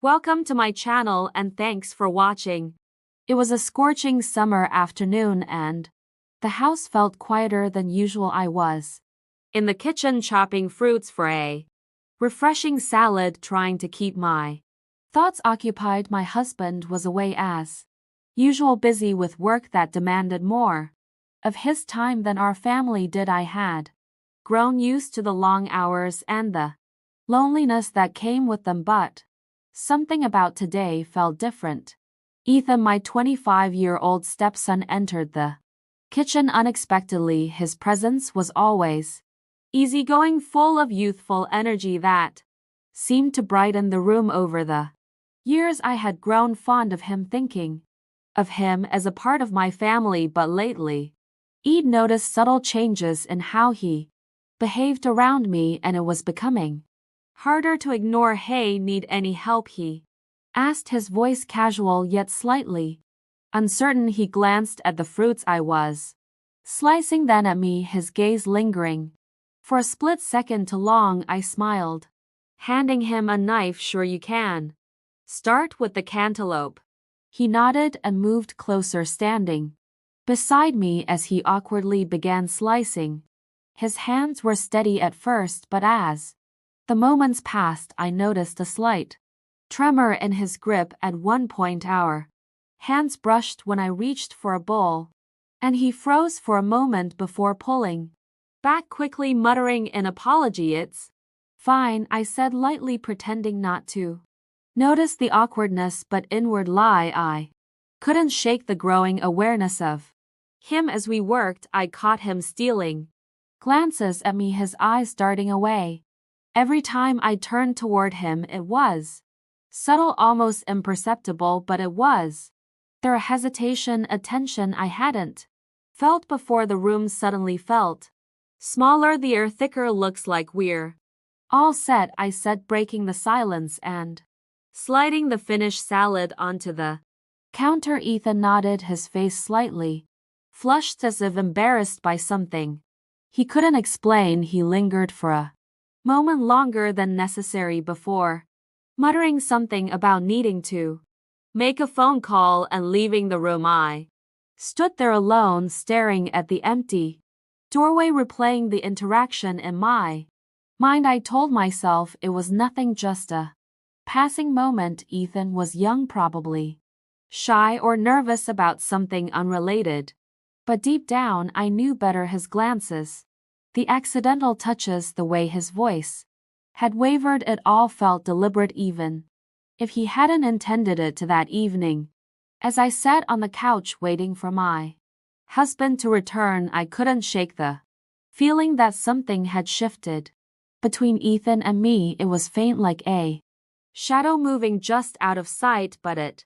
Welcome to my channel and thanks for watching. It was a scorching summer afternoon and the house felt quieter than usual. I was in the kitchen chopping fruits for a refreshing salad, trying to keep my thoughts occupied. My husband was away as usual, busy with work that demanded more of his time than our family did. I had grown used to the long hours and the loneliness that came with them, but something about today felt different. Ethan, my 25-year-old stepson, entered the kitchen unexpectedly. His presence was always easygoing, full of youthful energy that seemed to brighten the room. Over the years I had grown fond of him, thinking of him as a part of my family, but lately I'd noticed subtle changes in how he behaved around me, and it was becoming harder to ignore. "Hey, need any help?" he asked, his voice casual yet slightly uncertain. He glanced at the fruits I was slicing, then at me, his gaze lingering for a split second too long. I smiled, handing him a knife. "Sure you can. Start with the cantaloupe." He nodded and moved closer, standing beside me as he awkwardly began slicing. His hands were steady at first, but as the moments passed, I noticed a slight tremor in his grip. At one point our hands brushed when I reached for a bowl, and he froze for a moment before pulling back quickly, muttering an apology. "It's fine," I said lightly, pretending not to notice the awkwardness, but inwardly I couldn't shake the growing awareness of him. As we worked, I caught him stealing glances at me, his eyes darting away every time I turned toward him. It was subtle, almost imperceptible, but it was there, a hesitation, a tension I hadn't felt before. The room suddenly felt smaller, the air thicker. "Looks like we're all set," I said, breaking the silence and sliding the finished salad onto the counter. Ethan nodded, his face slightly flushed, as if embarrassed by something he couldn't explain. He lingered for a moment longer than necessary before muttering something about needing to make a phone call and leaving the room. I stood there alone, staring at the empty doorway, replaying the interaction in my mind. I told myself it was nothing, just a passing moment. Ethan was young, probably shy or nervous about something unrelated, but deep down I knew better. His glances, the accidental touches, the way his voice had wavered, it all felt deliberate, even if he hadn't intended it to. That evening, as I sat on the couch waiting for my husband to return, I couldn't shake the feeling that something had shifted between Ethan and me. It was faint, like a shadow moving just out of sight, but it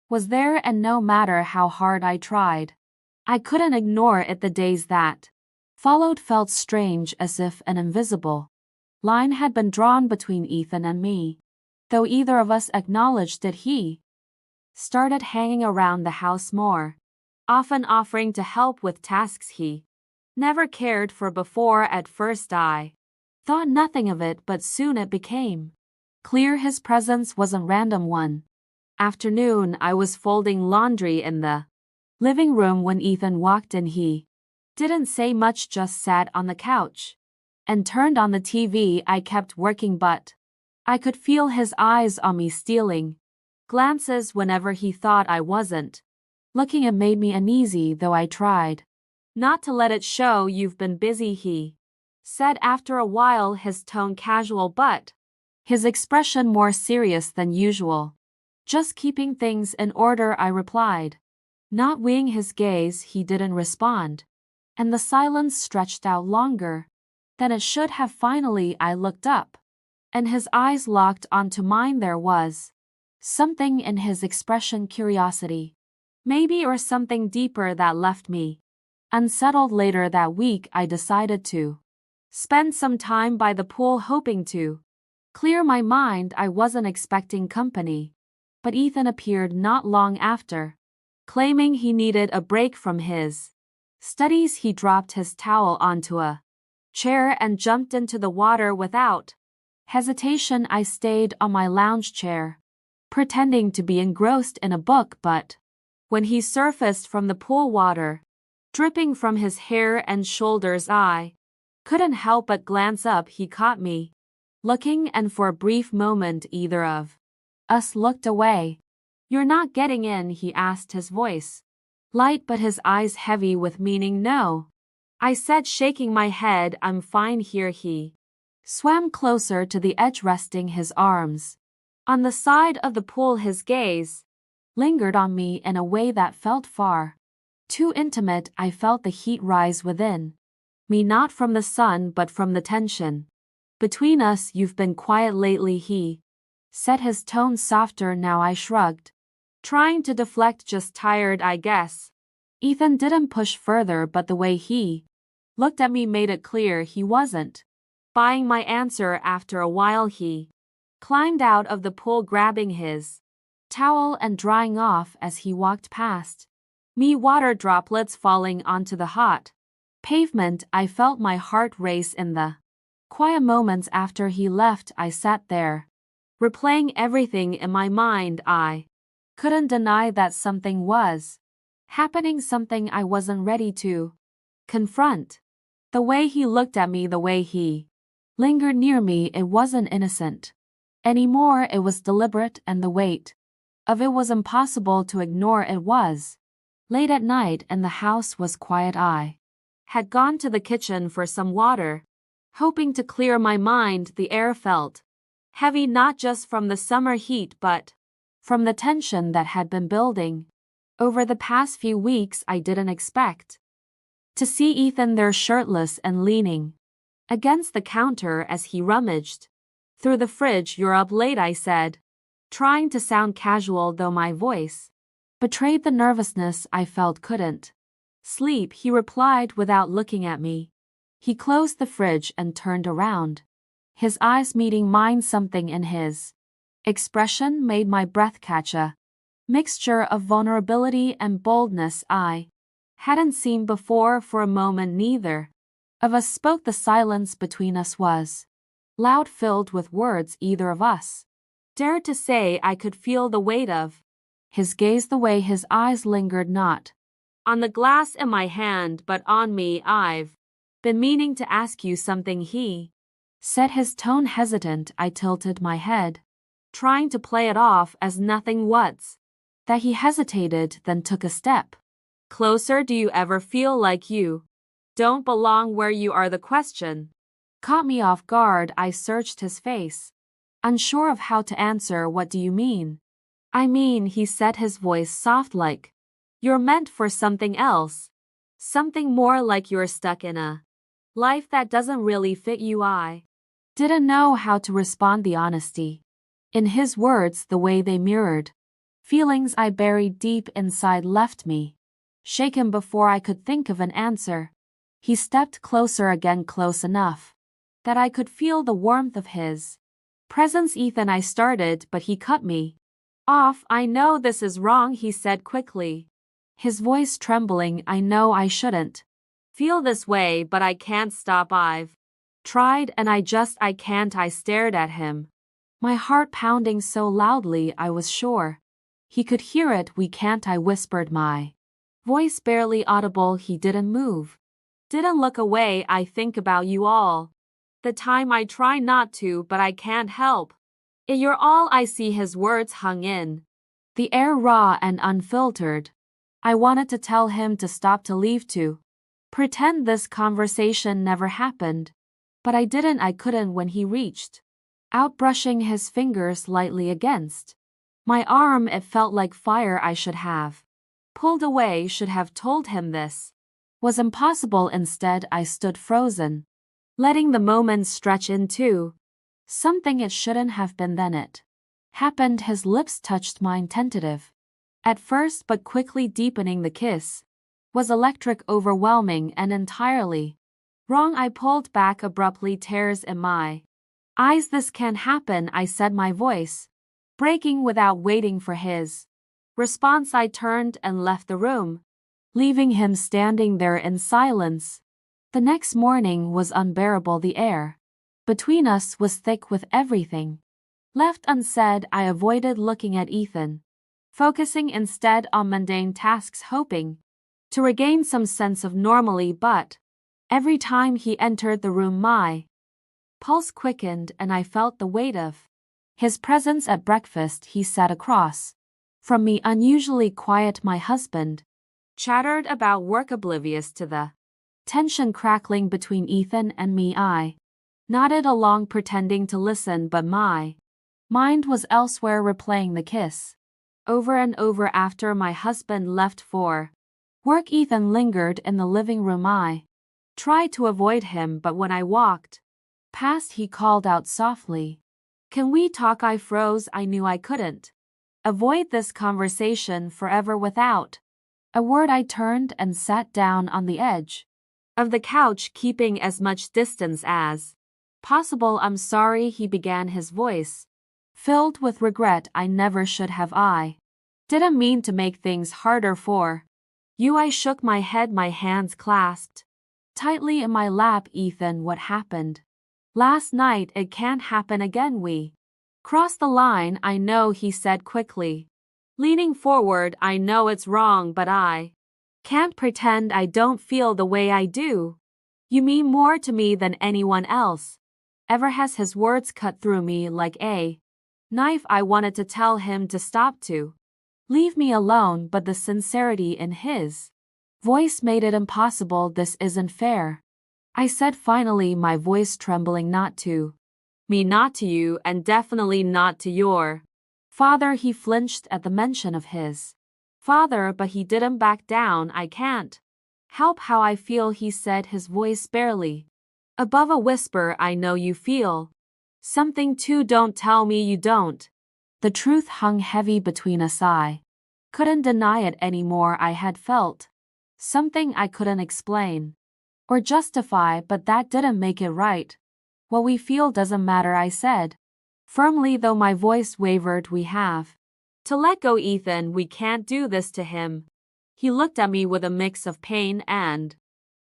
was there, and no matter how hard I tried, I couldn't ignore it. The days that followed felt strange, as if an invisible line had been drawn between Ethan and me. Though either of us acknowledged it, he started hanging around the house more often, offering to help with tasks he never cared for before. At first I thought nothing of it, but soon it became clear his presence wasn't random. One afternoon I was folding laundry in the living room when Ethan walked in. He didn't say much, just sat on the couch and turned on the TV. I kept working, but I could feel his eyes on me, stealing glances whenever he thought I wasn't looking. It made me uneasy, though I tried not to let it show. "You've been busy," he said after a while, his tone casual but his expression more serious than usual. "Just keeping things in order," I replied, not weighing his gaze. He didn't respond, and the silence stretched out longer than it should have. Finally I looked up, and his eyes locked onto mine. There was something in his expression, curiosity maybe, or something deeper, that left me unsettled. Later that week I decided to spend some time by the pool, hoping to clear my mind. I wasn't expecting company, but Ethan appeared not long after, claiming he needed a break from his studies. He dropped his towel onto a chair and jumped into the water without hesitation. I stayed on my lounge chair, pretending to be engrossed in a book, but when he surfaced from the pool water, dripping from his hair and shoulders, I couldn't help but glance up. He caught me looking, and for a brief moment either of us looked away. "You're not getting in?" he asked, his voice light but his eyes heavy with meaning. "No," I said, shaking my head. "I'm fine here." He swam closer to the edge, resting his arms on the side of the pool. His gaze lingered on me in a way that felt far too intimate. I felt the heat rise within me, not from the sun but from the tension between us. "You've been quiet lately," he said, his tone softer now. I shrugged, trying to deflect. "Just tired, I guess." Ethan didn't push further, but the way he looked at me made it clear he wasn't buying my answer. After a while he climbed out of the pool, grabbing his towel and drying off as he walked past me, water droplets falling onto the hot pavement. I felt my heart race. In the quiet moments after he left, I sat there, replaying everything in my mind. I couldn't deny that something was happening, something I wasn't ready to confront. The way he looked at me, the way he lingered near me, it wasn't innocent anymore. It was deliberate, and the weight of it was impossible to ignore. It was late at night and the house was quiet. I had gone to the kitchen for some water, hoping to clear my mind. The air felt heavy, not just from the summer heat but from the tension that had been building over the past few weeks. I didn't expect to see Ethan there, shirtless and leaning against the counter as he rummaged through the fridge. "You're up late," I said, trying to sound casual, though my voice betrayed the nervousness I felt. "Couldn't sleep," he replied without looking at me. He closed the fridge and turned around, his eyes meeting mine. Something in his expression made my breath catch, a mixture of vulnerability and boldness I hadn't seen before. For a moment neither of us spoke. The silence between us was loud, filled with words either of us dared to say. I could feel the weight of his gaze, the way his eyes lingered, not on the glass in my hand but on me. "I've been meaning to ask you something," he said, his tone hesitant. I tilted my head, trying to play it off as nothing. "What's that?" He hesitated, then took a step closer. "Do you ever feel like you don't belong where you are?" The question caught me off guard. I searched his face, unsure of how to answer. "What do you mean?" "I mean," he said, his voice soft, like you're meant for something else. Something more, like you're stuck in a life that doesn't really fit you." I didn't know how to respond. The honesty in his words, the way they mirrored feelings I buried deep inside, left me shaken before I could think of an answer. He stepped closer again, close enough that I could feel the warmth of his presence. "Ethan," I started, but he cut me off. "I know this is wrong," he said quickly, his voice trembling. "I know I shouldn't feel this way, but I can't stop. I've tried and I can't." I stared at him, my heart pounding so loudly I was sure he could hear it. "We can't," I whispered, my voice barely audible. He didn't move, didn't look away. "I think about you all the time. I try not to, but I can't help it. You're all I see." His words hung in the air, raw and unfiltered. I wanted to tell him to stop, to leave, to pretend this conversation never happened, but I didn't. I couldn't. When he reached out, brushing his fingers lightly against my arm, it felt like fire. I should have pulled away, should have told him this was impossible. Instead, I stood frozen, letting the moment stretch into something it shouldn't have been. Then it happened. His lips touched mine, tentative at first but quickly deepening. The kiss was electric, overwhelming, and entirely wrong. I pulled back abruptly, tears in my eyes. "This can't happen," I said, my voice breaking. Without waiting for his response, I turned and left the room, leaving him standing there in silence. The next morning was unbearable. The air between us was thick with everything Left unsaid, I avoided looking at Ethan, focusing instead on mundane tasks, hoping to regain some sense of normalcy, but every time he entered the room my pulse quickened and I felt the weight of his presence. At breakfast he sat across from me, unusually quiet. My husband chattered about work, oblivious to the tension crackling between Ethan and me. I nodded along, pretending to listen, but my mind was elsewhere, replaying the kiss over and over. After my husband left for work, Ethan lingered in the living room. I tried to avoid him, but when I walked past he called out softly, "Can we talk?" I froze. I knew I couldn't avoid this conversation forever without a word. I turned and sat down on the edge of the couch, keeping as much distance as possible. "I'm sorry," he began, his voice filled with regret. "I never should have. I didn't mean to make things harder for you." I shook my head, my hands clasped tightly in my lap. "Ethan, what happened last night? It can't happen again." "We crossed the line." "I know," he said quickly, leaning forward. "I know it's wrong, but I can't pretend I don't feel the way I do. You mean more to me than anyone else ever has." His words cut through me like a knife. I wanted to tell him to stop, to leave me alone, but the sincerity in his voice made it impossible. "This isn't fair," I said finally, my voice trembling. "Not to me, not to you, and definitely not to your father." He flinched at the mention of his father, but he didn't back down. "I can't help how I feel," he said, his voice barely above a whisper. "I know you feel something too. Don't tell me you don't." The truth hung heavy between us. I couldn't deny it anymore. I had felt something I couldn't explain or justify, but that didn't make it right. "What we feel doesn't matter," I said firmly, though my voice wavered. "We have to let go, Ethan. We can't do this to him." He looked at me with a mix of pain and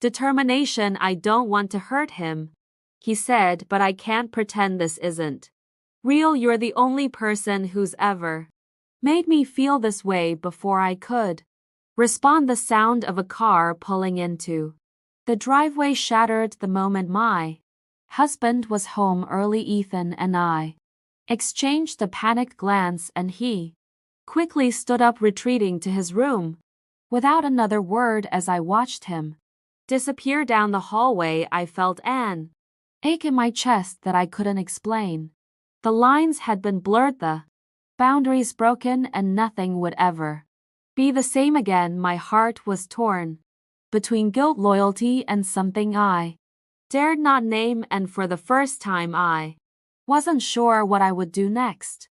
determination. "I don't want to hurt him," he said, "but I can't pretend this isn't real. You're the only person who's ever made me feel this way." Before I could respond, the sound of a car pulling into the driveway shattered the moment my husband was home early. Ethan and I exchanged a panicked glance, and he quickly stood up, retreating to his room without another word. As I watched him disappear down the hallway, I felt an ache in my chest that I couldn't explain. The lines had been blurred, the boundaries broken, and nothing would ever be the same again. My heart was torn between guilt, loyalty, and something I dared not name, and for the first time I wasn't sure what I would do next.